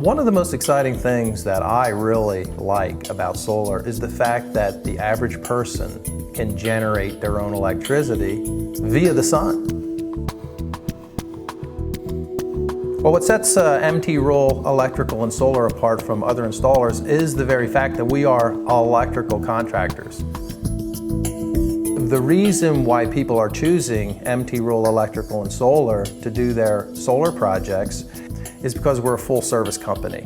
One of the most exciting things that I really like about solar is the fact that the average person can generate their own electricity via the sun. Well, what sets Ruhl Electrical and Solar apart from other installers is the very fact that we are electrical contractors. The reason why people are choosing Ruhl Electrical and Solar to do their solar projects is because we're a full service company.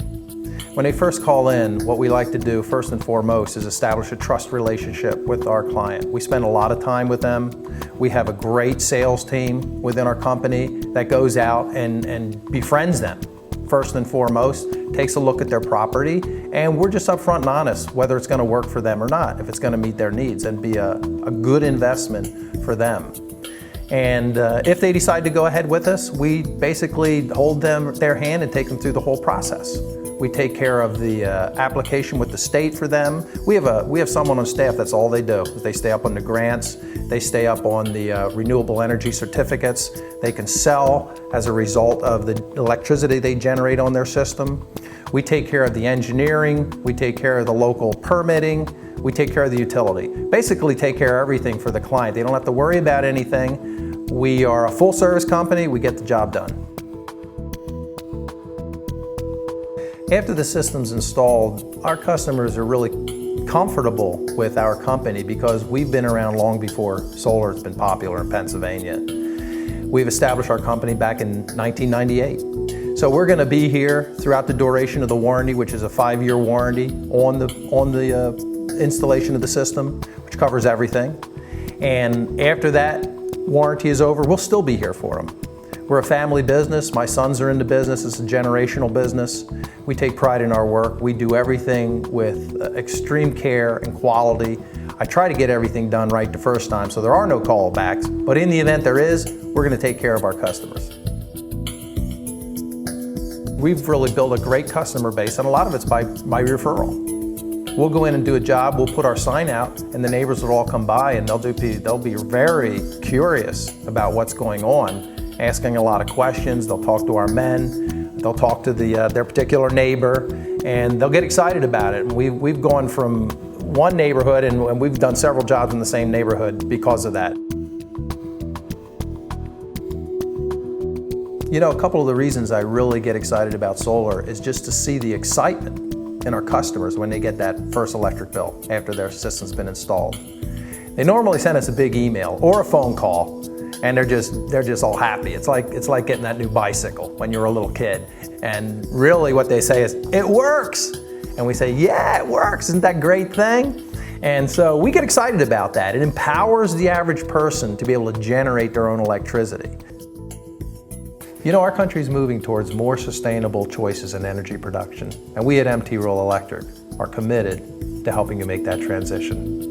When they first call in, what we like to do first and foremost is establish a trust relationship with our client. We spend a lot of time with them. We have a great sales team within our company that goes out and befriends them first and foremost, takes a look at their property, and we're just upfront and honest whether it's going to work for them or not, if it's going to meet their needs and be a good investment for them. And if they decide to go ahead with us, we basically hold their hand and take them through the whole process. We take care of the application with the state for them. We have someone on staff that's all they do. They stay up on the grants, they stay up on the renewable energy certificates. They can sell as a result of the electricity they generate on their system. We take care of the engineering, we take care of the local permitting, we take care of the utility. Basically take care of everything for the client. They don't have to worry about anything. We are a full service company, we get the job done. After the system's installed, our customers are really comfortable with our company because we've been around long before solar has been popular in Pennsylvania. We've established our company back in 1998. So we're going to be here throughout the duration of the warranty, which is a 5-year warranty on the installation of the system, which covers everything. And after that warranty is over, we'll still be here for them. We're a family business. My sons are in the business. It's a generational business. We take pride in our work. We do everything with extreme care and quality. I try to get everything done right the first time, so there are no callbacks. But in the event there is, we're going to take care of our customers. We've really built a great customer base, and a lot of it's by referral. We'll go in and do a job, we'll put our sign out, and the neighbors will all come by and they'll be very curious about what's going on, asking a lot of questions. They'll talk to our men, they'll talk to their particular neighbor, and they'll get excited about it. And we've gone from one neighborhood and we've done several jobs in the same neighborhood because of that. You know, a couple of the reasons I really get excited about solar is just to see the excitement in our customers when they get that first electric bill after their system's been installed. They normally send us a big email or a phone call, and they're just all happy. It's like getting that new bicycle when you're a little kid. And really what they say is, "It works!" And we say, "Yeah, it works, isn't that a great thing?" And so we get excited about that. It empowers the average person to be able to generate their own electricity. You know, our country's moving towards more sustainable choices in energy production, and we at Ruhl Electric are committed to helping you make that transition.